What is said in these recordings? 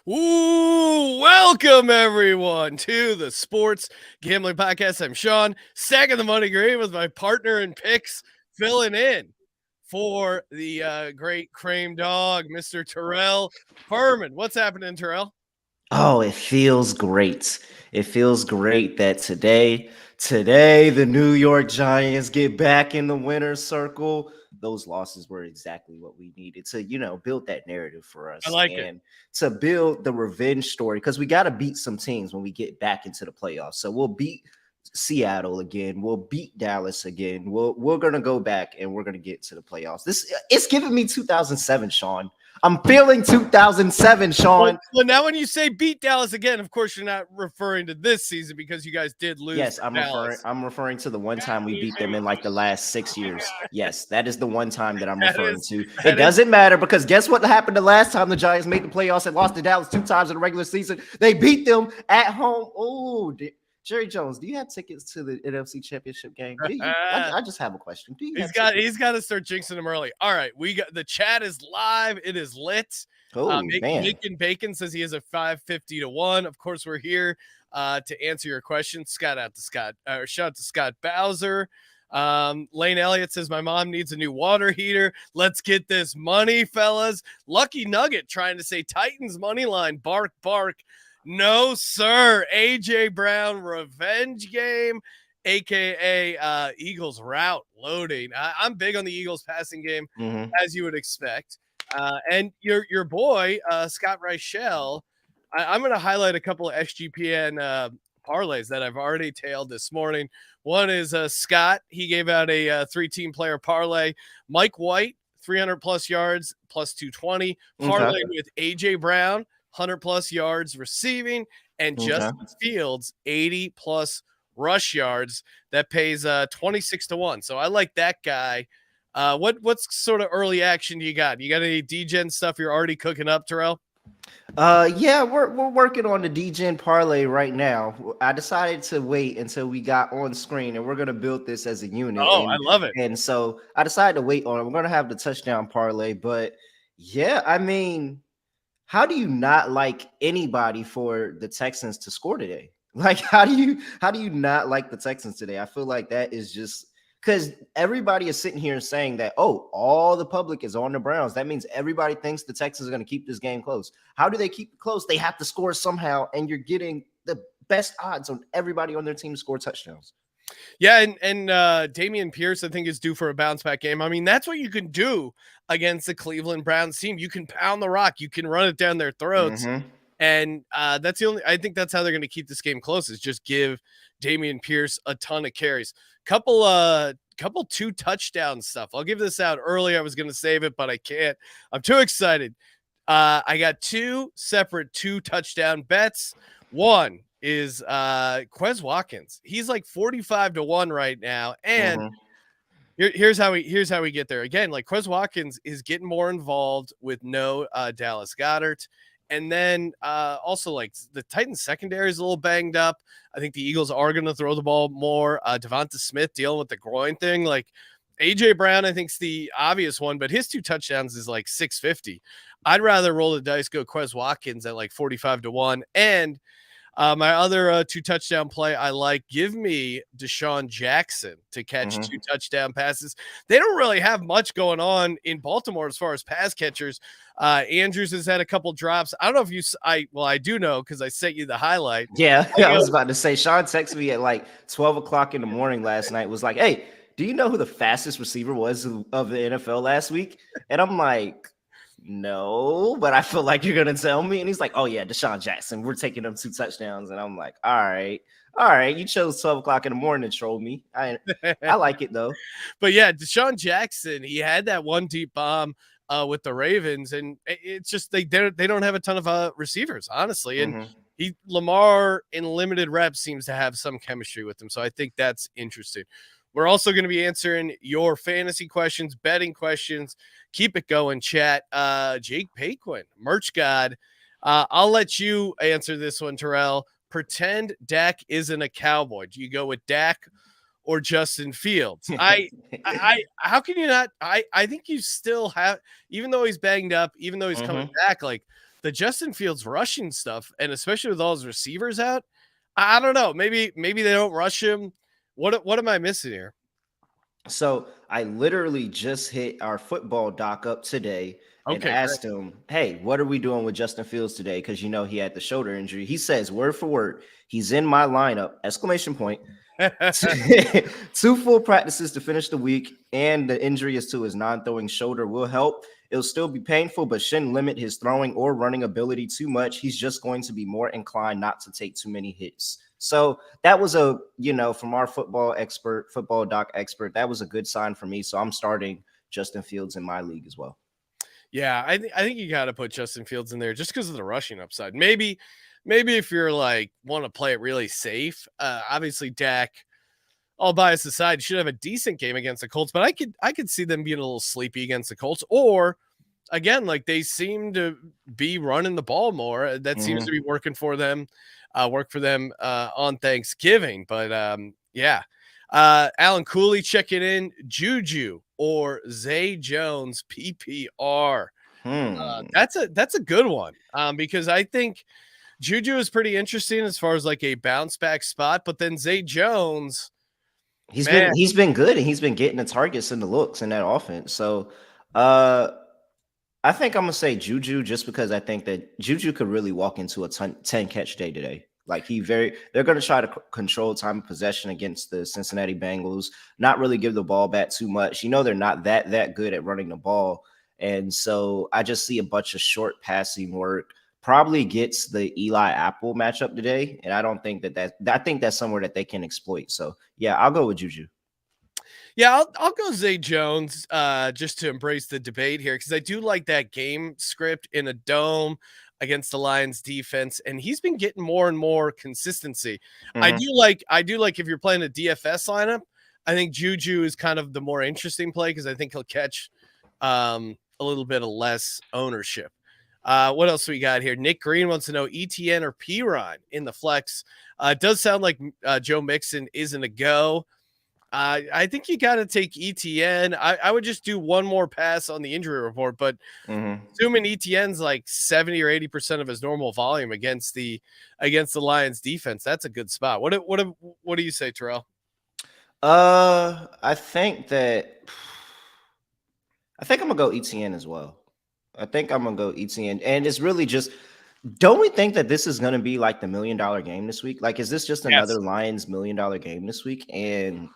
Ooh, welcome everyone to the Sports Gambling Podcast. I'm Sean, stacking the money green with my partner in picks, filling in for the great cream dog, Mr. Terrell Furman. What's happening, Terrell? Oh, it feels great. It feels great that today the New York Giants get back in the winner's circle. Those losses were exactly what we needed to, build that narrative for I us like it. and to build the revenge story because we got to beat some teams when we get back into the playoffs. So we'll beat Seattle again. We'll beat Dallas again. We're gonna go back and we're gonna get to the playoffs. It's giving me 2007, Sean. I'm feeling 2007, Sean. Well, now when you say beat Dallas again, of course you're not referring to this season because you guys did lose Yes, to Dallas. I'm referring to the one time we beat them in like the last 6 years. Yes, that is the one time that I'm referring to. It doesn't matter because guess what happened the last time the Giants made the playoffs and lost to Dallas 2 times in the regular season? They beat them at home. Oh, Jerry Jones, do you have tickets to the NFC Championship game? Do you? I just have a question. Do you? He's got to start jinxing them early. All right, we got the chat is live. It is lit. Oh man, Macon Bacon says he has a 550 to 1. Of course, we're here to answer your questions. Shout out to Scott Bowser. Lane Elliott says my mom needs a new water heater. Let's get this money, fellas. Lucky Nugget trying to say Titans money line. Bark, bark. No, sir. AJ Brown revenge game. AKA Eagles route loading. I'm big on the Eagles passing game, as you would expect. And your boy, Scott Reichel, I'm going to highlight a couple of SGPN parlays that I've already tailed this morning. One is Scott. He gave out a 3-team player parlay. Mike White, 300 plus yards, plus 220. Parlay with AJ Brown, 100 plus yards receiving, and Justin Fields, 80 plus rush yards. That pays 26 to 1. So I like that guy. What's sort of early action you got? You got any DGen stuff you're already cooking up, Terrell? Yeah, we're working on the DGen parlay right now. I decided to wait until we got on screen, and we're gonna build this as a unit. Oh, I love it. And so I decided to wait on it. We're gonna have the touchdown parlay, but yeah, I mean, how do you not like anybody for the Texans to score today? Like, how do you not like the Texans today? I feel like that is just because everybody is sitting here saying that, oh, all the public is on the Browns. That means everybody thinks the Texans are going to keep this game close. How do they keep it close? They have to score somehow, and you're getting the best odds on everybody on their team to score touchdowns. Yeah, and Dameon Pierce, I think, is due for a bounce back game. I mean, that's what you can do against the Cleveland Browns team. You can pound the rock, you can run it down their throats. And that's I think that's how they're going to keep this game close, is just give Dameon Pierce a ton of carries. Couple 2 touchdown stuff. I'll give this out early. I was going to save it, but I can't. I'm too excited. I got 2 separate 2 touchdown bets. One is Quez Watkins. He's like 45 to 1 right now. And here's how we get there. Again, like Quez Watkins is getting more involved with no Dallas Goedert. And then also, like, the Titans secondary is a little banged up. I think the Eagles are going to throw the ball more. Devonta Smith dealing with the groin thing. Like, A.J. Brown, I think, is the obvious one, but his 2 touchdowns is like 650. I'd rather roll the dice, go Quez Watkins at like 45 to 1. And my other 2 touchdown play, I like, give me Deshaun Jackson to catch 2 touchdown passes. They don't really have much going on in Baltimore as far as pass catchers. Andrews has had a couple drops. I don't know if I do know because I sent you the highlight. Yeah, I was about to say, Sean texted me at like 12 o'clock in the morning last night, was like, hey, do you know who the fastest receiver was of the NFL last week? And I'm like, no, but I feel like you're going to tell me. And he's like, oh, yeah, Deshaun Jackson. We're taking them 2 touchdowns. And I'm like, all right. You chose 12 o'clock in the morning to troll me. I like it, though. But, yeah, Deshaun Jackson, he had that one deep bomb with the Ravens. And it's just they don't have a ton of receivers, honestly. And Lamar in limited reps seems to have some chemistry with him. So I think that's interesting. We're also going to be answering your fantasy questions, betting questions. Keep it going, chat. Jake Paquin, Merch God. I'll let you answer this one, Terrell. Pretend Dak isn't a Cowboy. Do you go with Dak or Justin Fields? How can you not? I think you still have, even though he's banged up, even though he's coming back, like the Justin Fields rushing stuff, and especially with all his receivers out, I don't know. Maybe they don't rush him. What am I missing here? So I literally just hit our football doc up today and Okay, great. asked him, "Hey, what are we doing with Justin Fields today?" Because he had the shoulder injury. He says, word for word, he's in my lineup! Exclamation point. 2 full practices to finish the week, and the injury is to his non-throwing shoulder will help. It'll still be painful, but shouldn't limit his throwing or running ability too much. He's just going to be more inclined not to take too many hits. So that was from our football doc expert, that was a good sign for me. So I'm starting Justin Fields in my league as well. Yeah, I think you got to put Justin Fields in there just because of the rushing upside. Maybe if you're like want to play it really safe, obviously Dak, all bias aside, should have a decent game against the Colts, but I could see them being a little sleepy against the Colts, or again, like they seem to be running the ball more. That seems to be working for them, on Thanksgiving. But yeah. Alan Cooley checking in, Juju or Zay Jones PPR. That's a good one. Because I think Juju is pretty interesting as far as like a bounce back spot, but then Zay Jones, he's been good, and he's been getting the targets and the looks in that offense. So I think I'm gonna say Juju, just because I think that Juju could really walk into a 10 catch day today. Like they're gonna try to control time of possession against the Cincinnati Bengals, not really give the ball back too much. They're not that good at running the ball, and so I just see a bunch of short passing work. Probably gets the Eli Apple matchup today, and I don't think I think that's somewhere that they can exploit. So yeah, I'll go with Juju. Yeah, I'll go Zay Jones just to embrace the debate here, because I do like that game script in a dome against the Lions defense, and he's been getting more and more consistency. I do like if you're playing a DFS lineup, I think Juju is kind of the more interesting play, because I think he'll catch a little bit of less ownership. What else we got here? Nick Green wants to know ETN or Piron in the flex. It does sound like Joe Mixon isn't a go. I think you got to take ETN. I would just do one more pass on the injury report, but assuming ETN's like 70 or 80% of his normal volume against the Lions defense, that's a good spot. What do you say, Terrell? I think I'm gonna go ETN as well. I think I'm gonna go ETN, and it's really just. Don't we think that this is going to be like the $1 million game this week? Like, is this just another Lions $1 million game this week? And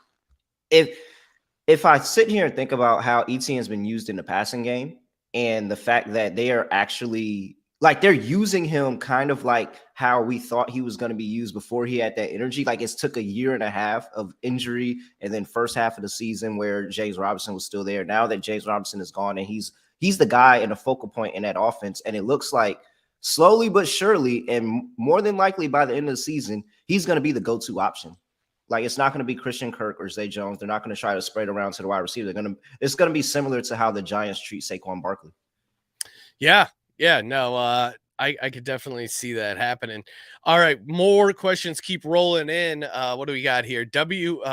if I sit here and think about how ETN has been used in the passing game, and the fact that they are actually like they're using him kind of like how we thought he was going to be used before he had that energy. Like, it's took a year and a half of injury, and then first half of the season where James Robinson was still there. Now that James Robinson is gone, and he's the guy and a focal point in that offense, and it looks like slowly but surely, and more than likely by the end of the season, he's going to be the go-to option. Like, it's not going to be Christian Kirk or Zay Jones. They're not going to try to spread around to the wide receiver. It's going to be similar to how the Giants treat Saquon Barkley. Yeah. No, I could definitely see that happening. All right, more questions keep rolling in. What do we got here?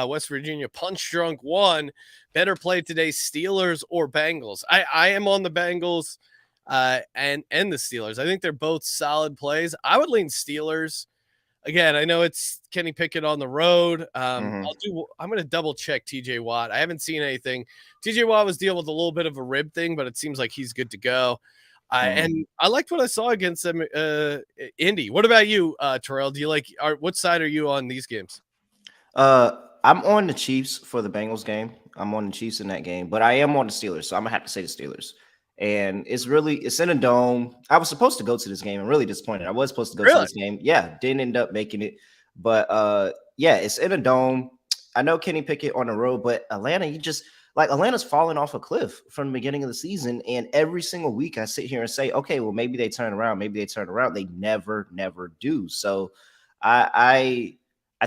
West Virginia Punch Drunk 1. Better play today, Steelers or Bengals? I am on the Bengals and the Steelers. I think they're both solid plays. I would lean Steelers. Again, I know it's Kenny Pickett on the road. I'm going to double check TJ Watt. I haven't seen anything. TJ Watt was dealing with a little bit of a rib thing, but it seems like he's good to go. And I liked what I saw against them, Indy. What about you, Terrell? Do you what side are you on these games? I'm on the Chiefs for the Bengals game. I'm on the Chiefs in that game, but I am on the Steelers, so I'm gonna have to say the Steelers. And it's in a dome. I was supposed to go to this game. I'm really disappointed. I was supposed to go to this game. Yeah, didn't end up making it. But yeah, it's in a dome. I know Kenny Pickett on the road, but Atlanta, Atlanta's falling off a cliff from the beginning of the season. And every single week I sit here and say, okay, well, maybe they turn around. Maybe they turn around. They never do. So I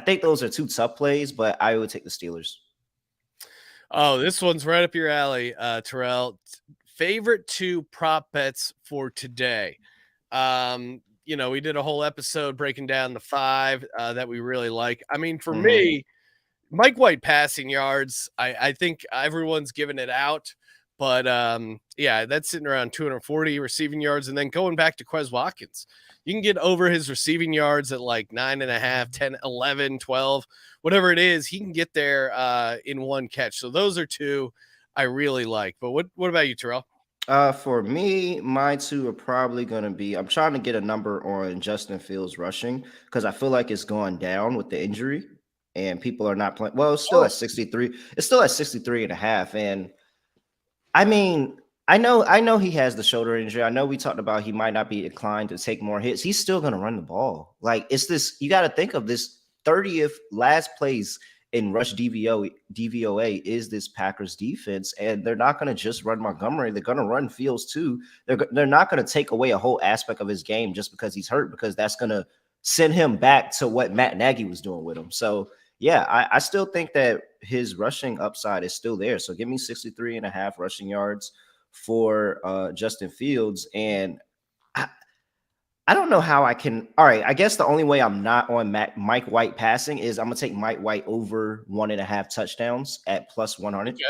think those are two tough plays, but I would take the Steelers. Oh, this one's right up your alley, Terrell. Favorite 2 prop bets for today. We did a whole episode breaking down the 5 that we really like. I mean, for me, Mike White passing yards, I think everyone's giving it out, But yeah, that's sitting around 240 receiving yards. And then going back to Quez Watkins, you can get over his receiving yards at like 9.5, 10, 11, 12, whatever it is. He can get there in one catch. So those are two I really like. But what about you, Terrell? For me, my two are probably going to be, I'm trying to get a number on Justin Fields rushing because I feel like it's going down with the injury and people are not playing. Well, it's still at 63. It's still at 63 and a half. And I mean, I know he has the shoulder injury. I know we talked about he might not be inclined to take more hits. He's still going to run the ball. Like it's this, you got to think of this 30th last place in rush DVOA is this Packers defense, and they're not going to just run Montgomery. They're going to run Fields too. They're not going to take away a whole aspect of his game just because he's hurt, because that's going to send him back to what Matt Nagy was doing with him. So yeah, I still think that his rushing upside is still there. So give me 63 and a half rushing yards for Justin Fields. And I don't know how I can. All right, I guess the only way I'm not on Mike White passing is I'm going to take Mike White over 1.5 touchdowns at plus 100. Okay.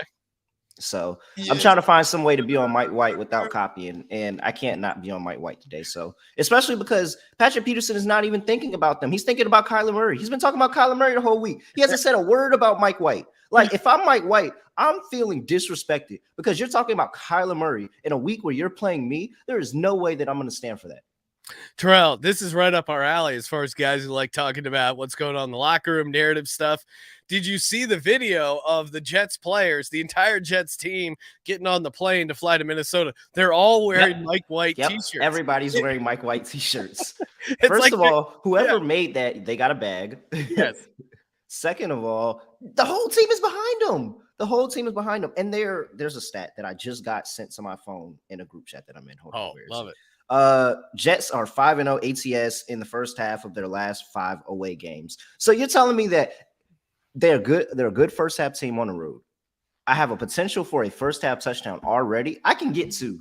So I'm trying to find some way to be on Mike White without copying, and I can't not be on Mike White today. So especially because Patrick Peterson is not even thinking about them. He's thinking about Kyler Murray. He's been talking about Kyler Murray the whole week. He hasn't said a word about Mike White. Like if I'm Mike White, I'm feeling disrespected because you're talking about Kyler Murray in a week where you're playing me. There is no way that I'm going to stand for that. Terrell, this is right up our alley as far as guys who like talking about what's going on in the locker room, narrative stuff. Did you see the video of the Jets players, the entire Jets team getting on the plane to fly to Minnesota? They're all wearing Mike White t-shirts. Everybody's wearing Mike White t-shirts. First of all, whoever made that, they got a bag. Yes. Second of all, the whole team is behind them. The whole team is behind them. And there's a stat that I just got sent to my phone in a group chat that I'm in. Love it. Jets are 5-0 ATS in the first half of their last 5 away games. So you're telling me that they're good. They're a good first half team on the road. I have a potential for a first half touchdown already. I can get to.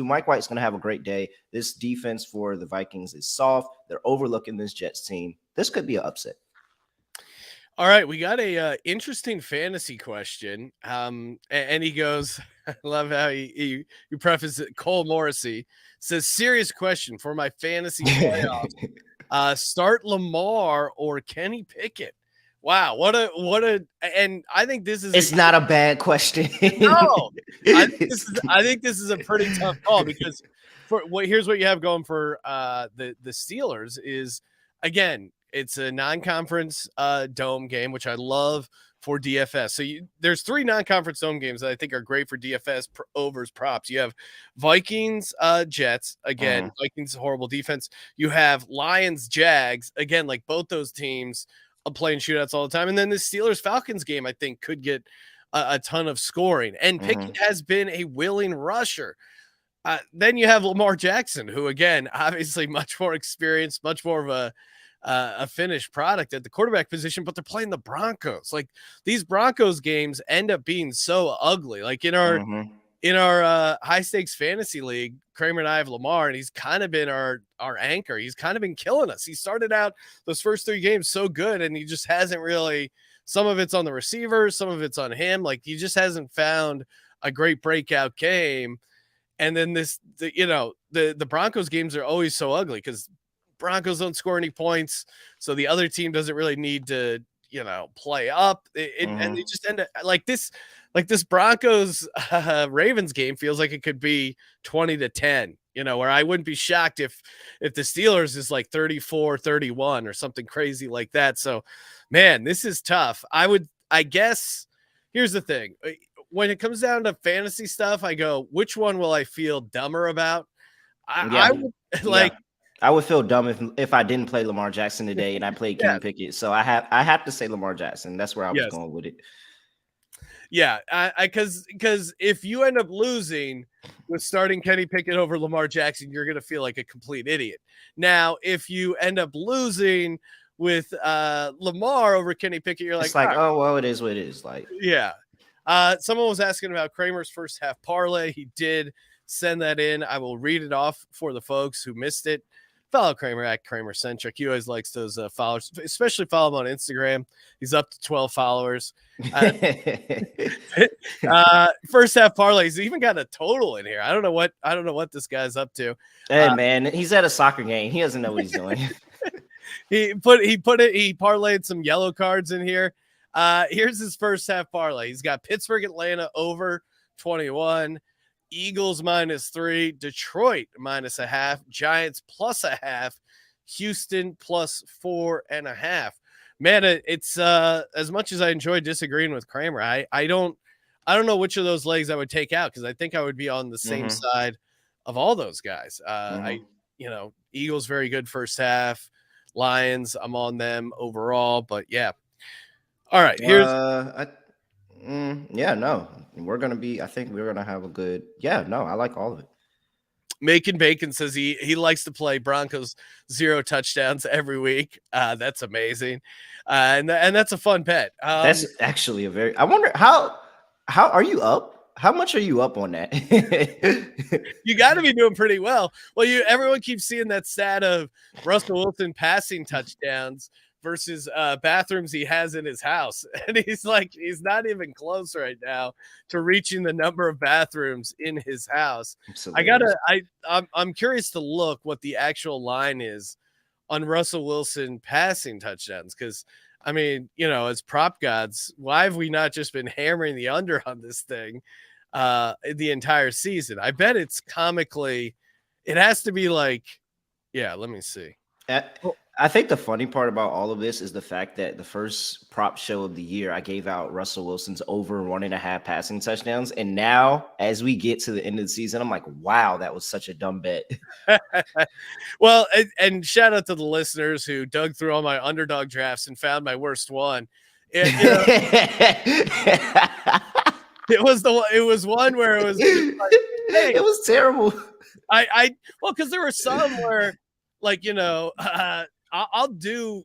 Mike White's going to have a great day. This defense for the Vikings is soft. They're overlooking this Jets team. This could be an upset. All right, we got a interesting fantasy question. And he goes, I love how you preface it. Cole Morrissey says, serious question for my fantasy playoffs. Start Lamar or Kenny Pickett? Wow, what a and I think this is it's not a bad question. No, I think this is a pretty tough call because here's what you have going for the Steelers is, again, it's a non-conference dome game, which I love for DFS. So there's 3 non-conference dome games that I think are great for DFS overs props. You have Vikings, Jets. Again, Vikings, horrible defense. You have Lions, Jags. Again, like both those teams playing shootouts all the time. And then the Steelers-Falcons game, I think, could get a ton of scoring. And Pickett has been a willing rusher. Then you have Lamar Jackson, who, again, obviously much more experienced, much more of a finished product at the quarterback position, but they're playing the Broncos. Like these Broncos games end up being so ugly. Like in our high stakes fantasy league, Kramer and I have Lamar, and he's kind of been our anchor. He's kind of been killing us. He started out those first 3 games so good, and he just hasn't really. Some of it's on the receivers, some of it's on him. Like he just hasn't found a great breakout game. And then the Broncos games are always so ugly because Broncos don't score any points, so the other team doesn't really need to, play up. And they just end up like this Broncos Ravens game feels like it could be 20-10, where I wouldn't be shocked if the Steelers is like 34-31 or something crazy like that. So, man, this is tough. I guess here's the thing. When it comes down to fantasy stuff, I go, which one will I feel dumber about? I would feel dumb if I didn't play Lamar Jackson today and I played Kenny Pickett. So I have to say Lamar Jackson. That's where I was going with it. Yeah, because if you end up losing with starting Kenny Pickett over Lamar Jackson, you're going to feel like a complete idiot. Now, if you end up losing with Lamar over Kenny Pickett, you're like, it's like, oh, well, it is what it is. Like, yeah. Someone was asking about Kramer's first half parlay. He did send that in. I will read it off for the folks who missed it. follow Kramer at Kramer Centric. He always likes those followers, especially follow him on Instagram. He's up to 12 followers. First half parlays. He's even got a total in here. I don't know what this guy's up to. Hey man, he's at a soccer game. He doesn't know what he's doing. He parlayed some yellow cards in here. Here's his first half parlay. He's got Pittsburgh, Atlanta over 21, Eagles -3, Detroit -0.5, Giants +0.5, Houston +4.5. Man, it's as much as I enjoy disagreeing with Kramer, I don't know which of those legs I would take out, because I think I would be on the same side of all those guys. Eagles very good first half. Lions, I'm on them overall, but yeah. All right, here's we're gonna be. I think we're gonna have a good. Yeah, no, I like all of it. Macon Bacon says he likes to play Broncos 0 touchdowns every week. That's amazing, and that's a fun bet. That's actually a very. I wonder how are you up? How much are you up on that? You got to be doing pretty well. Well, everyone keeps seeing that stat of Russell Wilson passing touchdowns versus bathrooms he has in his house, and he's not even close right now to reaching the number of bathrooms in his house. Absolutely. I'm curious to look what the actual line is on Russell Wilson passing touchdowns, because I mean, as prop gods, why have we not just been hammering the under on this thing the entire season? I bet it's comically, it has to be like, yeah, let me see. I think the funny part about all of this is the fact that the first prop show of the year, I gave out Russell Wilson's over 1.5 passing touchdowns. And now, as we get to the end of the season, I'm like, wow, that was such a dumb bet. Well, and shout out to the listeners who dug through all my underdog drafts and found my worst one. It was one where it was like, hey, it was terrible. Because there were some where, like, I'll do,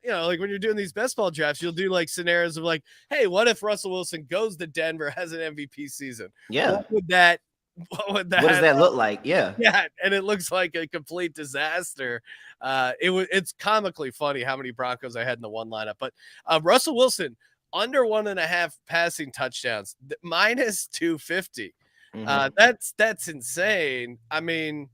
like when you're doing these best ball drafts, you'll do like scenarios of like, hey, what if Russell Wilson goes to Denver, has an MVP season? Yeah. What does that look like? Yeah. Yeah. And it looks like a complete disaster. It's comically funny how many Broncos I had in the one lineup, but Russell Wilson under 1.5 passing touchdowns, -250. That's insane. I mean,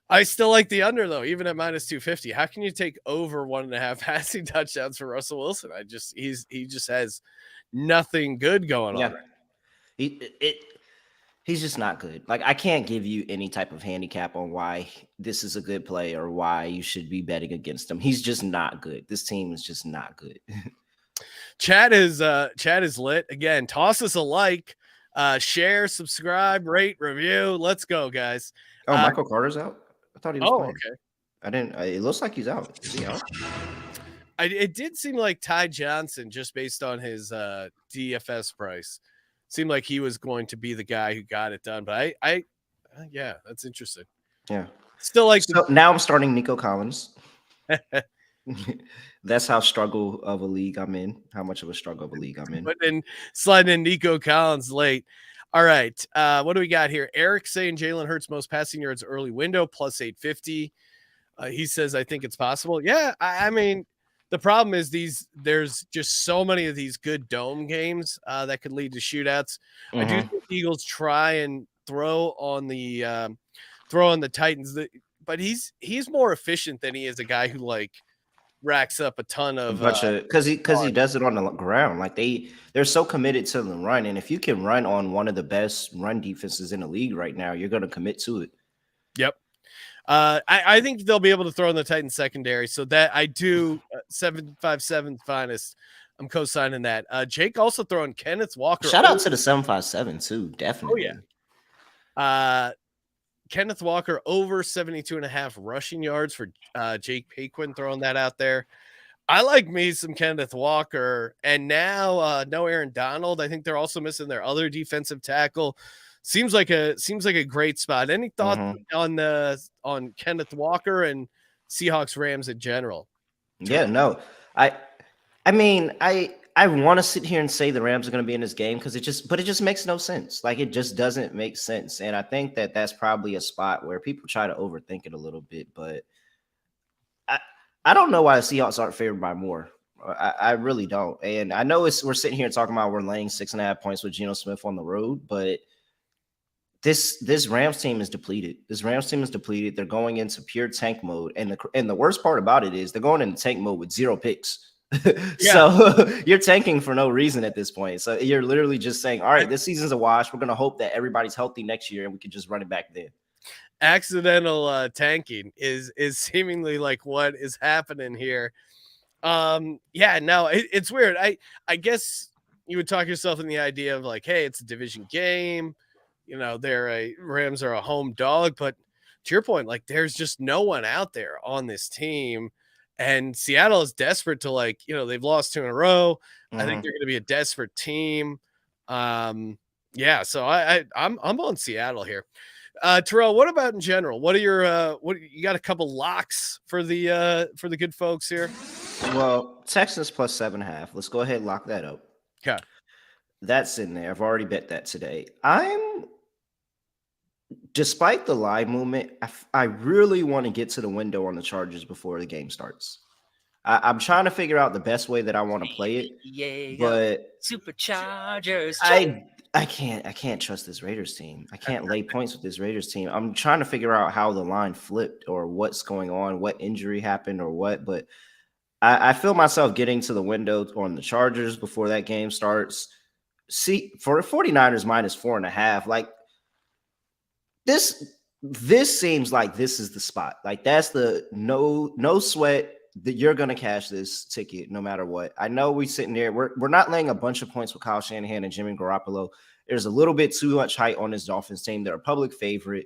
I still like the under though, even at -250. How can you take over 1.5 passing touchdowns for Russell Wilson? He just has nothing good going on. He's just not good. Like, I can't give you any type of handicap on why this is a good play or why you should be betting against him. He's just not good. This team is just not good. Chat is lit. Again, toss us a like, share, subscribe, rate, review. Let's go, guys. Oh, Michael Carter's out? I thought he was playing. Okay. I didn't. It looks like he's out. Is he out? It did seem like Ty Johnson, just based on his DFS price, seemed like he was going to be the guy who got it done. But yeah, that's interesting. Yeah. Still like. So now I'm starting Nico Collins. That's how struggle of a league I'm in. How much of a struggle of a league I'm in. But then sliding in Nico Collins late. All right. What do we got here? Eric saying Jalen Hurts most passing yards early window +850. He says, I think it's possible. Yeah. I mean, the problem is there's just so many of these good dome games that could lead to shootouts. I do think Eagles try and throw on the Titans, but he's more efficient than he is a guy who like racks up a ton of because he does it on the ground. Like they're so committed to the run, and if you can run on one of the best run defenses in the league right now, you're going to commit to it. Yep. I think they'll be able to throw in the Titans secondary, so that I do 757 finest. I'm co-signing that. Jake also throwing Kenneth Walker. Shout out to the 757 too, definitely. Oh yeah. Kenneth Walker over 72.5 rushing yards for Jake Paquin, throwing that out there. I like me some Kenneth Walker, and now no Aaron Donald. I think they're also missing their other defensive tackle. Seems like a great spot. Any thoughts on Kenneth Walker and Seahawks Rams in general? Yeah, no. I mean, I want to sit here and say the Rams are going to be in this game because it just makes no sense. Like, it just doesn't make sense. And I think that that's probably a spot where people try to overthink it a little bit. But I don't know why the Seahawks aren't favored by more. I really don't. And I know we're sitting here talking about we're laying 6.5 points with Geno Smith on the road, but this Rams team is depleted. This Rams team is depleted. They're going into pure tank mode, and the worst part about it is they're going into tank mode with 0 picks. So you're tanking for no reason at this point. So you're literally just saying, all right, this season's a wash. We're going to hope that everybody's healthy next year and we can just run it back then. Accidental tanking is seemingly like what is happening here. It's weird. I guess you would talk yourself in the idea of like, hey, it's a division game. You know, Rams are a home dog, but to your point, like there's just no one out there on this team. And Seattle is desperate to, like, you know, they've lost 2 in a row. I think they're going to be a desperate team. So I'm on Seattle here. Terrell, what about in general? What are your you got a couple locks for the good folks here? Well, Texans plus 7.5. Let's go ahead and lock that up. Okay. That's in there. I've already bet that today. Despite the live movement, I really want to get to the window on the Chargers before the game starts. I'm trying to figure out the best way that I want to play it, but Superchargers. I can't trust this Raiders team. I can't lay points with this Raiders team. I'm trying to figure out how the line flipped or what's going on, what injury happened or what, but I feel myself getting to the window on the Chargers before that game starts. See, for 49ers minus 4.5, like this seems like this is the spot. Like, that's the no sweat that you're going to cash this ticket no matter what. I know we sitting there. We're not laying a bunch of points with Kyle Shanahan and Jimmy Garoppolo. There's a little bit too much height on this Dolphins team. They're a public favorite.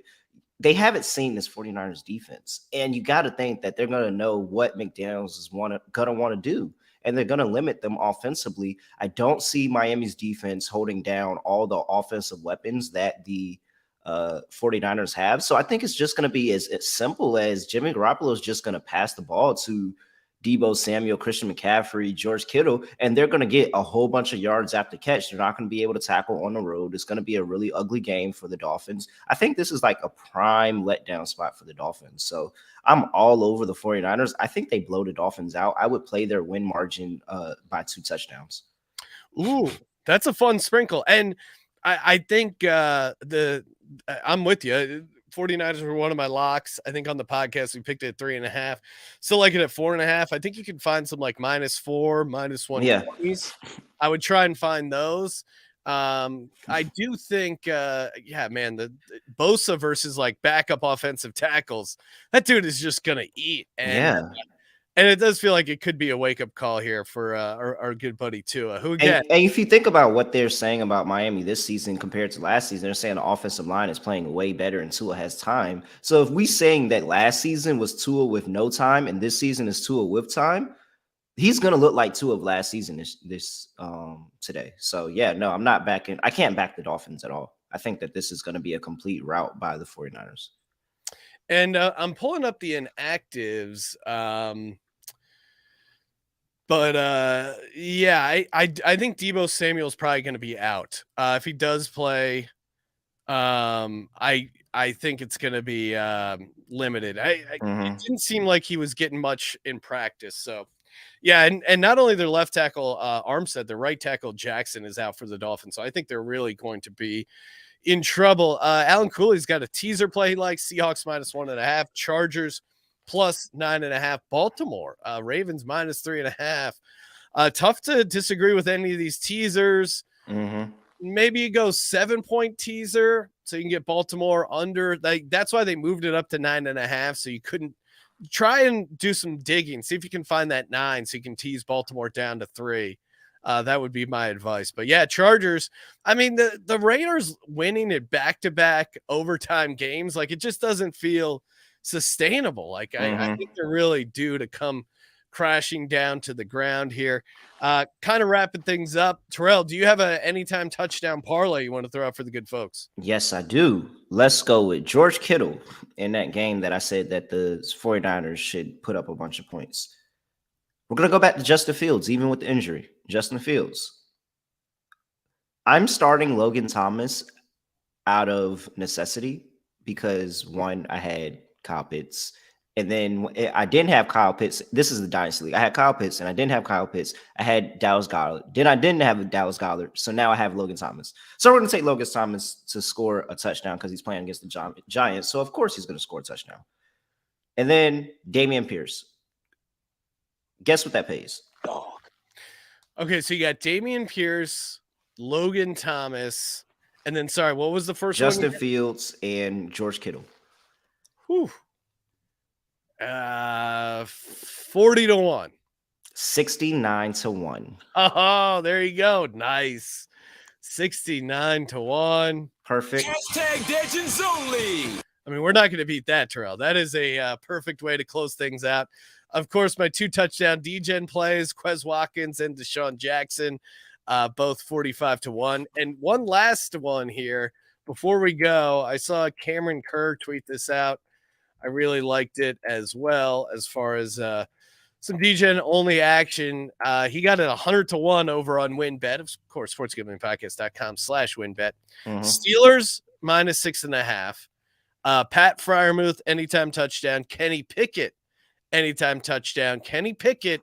They haven't seen this 49ers defense. And you got to think that they're going to know what McDaniels is going to want to do. And they're going to limit them offensively. I don't see Miami's defense holding down all the offensive weapons that the 49ers have. So I think it's just going to be as simple as Jimmy Garoppolo is just going to pass the ball to Deebo Samuel, Christian McCaffrey, George Kittle, and they're going to get a whole bunch of yards after catch. They're not going to be able to tackle on the road. It's going to be a really ugly game for the Dolphins. I think this is like a prime letdown spot for the Dolphins. So I'm all over the 49ers. I think they blow the Dolphins out. I would play their win margin by 2 touchdowns. Ooh, that's a fun sprinkle. And I think I'm with you. 49ers were one of my locks. I think on the podcast we picked it at 3.5. Still like it at 4.5. I think you can find some like -4, -120s. I would try and find those. I do think, man, the Bosa versus like backup offensive tackles, that dude is just gonna eat. And it does feel like it could be a wake-up call here for our good buddy Tua, who again. And if you think about what they're saying about Miami this season compared to last season, they're saying the offensive line is playing way better and Tua has time. So if we saying that last season was Tua with no time and this season is Tua with time, he's going to look like Tua of last season this today. So, yeah, no, I'm not backing. I can't back the Dolphins at all. I think that this is going to be a complete rout by the 49ers. And I'm pulling up the inactives. I think Deebo Samuel is probably going to be out. If he does play, I think it's going to be limited. It didn't seem like he was getting much in practice. So, yeah, and not only their left tackle Armstead, their right tackle Jackson is out for the Dolphins. So I think they're really going to be in trouble. Alan Cooley's got a teaser play like Seahawks -1.5, Chargers +9.5, Baltimore, Ravens -3.5. Tough to disagree with any of these teasers. Maybe you go 7-point teaser so you can get Baltimore under. That's why they moved it up to 9.5. So you couldn't try and do some digging, see if you can find that 9 so you can tease Baltimore down to 3. That would be my advice. But yeah, Chargers. I mean, the Raiders winning it back-to-back overtime games, like, it just doesn't feel sustainable. Like, I think they're really due to come crashing down to the ground here. Kind of wrapping things up. Terrell, do you have a anytime touchdown parlay you want to throw out for the good folks? Yes, I do. Let's go with George Kittle in that game that I said that the 49ers should put up a bunch of points. We're going to go back to Justin Fields, even with the injury. Justin Fields. I'm starting Logan Thomas out of necessity because one, I had Kyle Pitts, and then I didn't have Kyle Pitts. This is the Dynasty League. I had Kyle Pitts, and I didn't have Kyle Pitts. I had Dallas Goedert. Then I didn't have Dallas Goedert, so now I have Logan Thomas. So we're going to take Logan Thomas to score a touchdown because he's playing against the Giants. So of course he's going to score a touchdown. And then Dameon Pierce. Guess what that pays? Okay, so you got Dameon Pierce, Logan Thomas, and then sorry, what was the first Justin one? Justin Fields and George Kittle. Whew. 40-1. 69-1. Oh, there you go. Nice. 69-1. Perfect. Hashtag Legends only. I mean, we're not going to beat that, Terrell. That is a perfect way to close things out. Of course, my 2 touchdown DGen plays, Quez Watkins and Deshaun Jackson, both 45-1. And one last one here before we go. I saw Cameron Kerr tweet this out. I really liked it as well as far as some DGen only action. He got it 100-1 over on WinBet. Of course, sportsgamblingpodcast.com/WinBet. Steelers -6.5. Pat Freiermuth, anytime touchdown. Kenny Pickett, anytime touchdown. Kenny Pickett,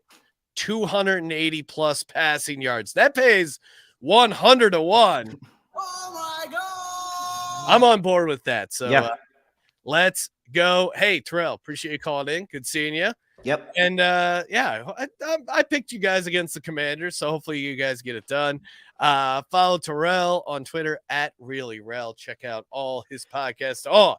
280 plus passing yards. That pays 100-1. Oh my God. I'm on board with that. So yeah. Let's go. Hey, Terrell, appreciate you calling in. Good seeing you. Yep. And I picked you guys against the Commanders, so hopefully you guys get it done. Follow Terrell on Twitter @ReallyRel. Check out all his podcasts on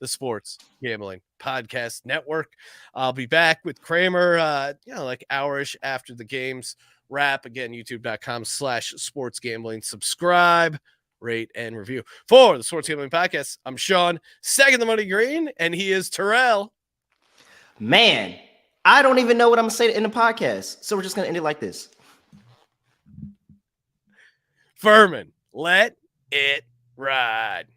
the Sports Gambling Podcast Network. I'll be back with Kramer, like hour-ish after the games wrap. Again, youtube.com/sportsgambling. Subscribe, rate, and review. For the Sports Gambling Podcast, I'm Sean, second the money green, and he is Terrell. Man, I don't even know what I'm going to say in the podcast, so we're just going to end it like this. Furman, let it ride.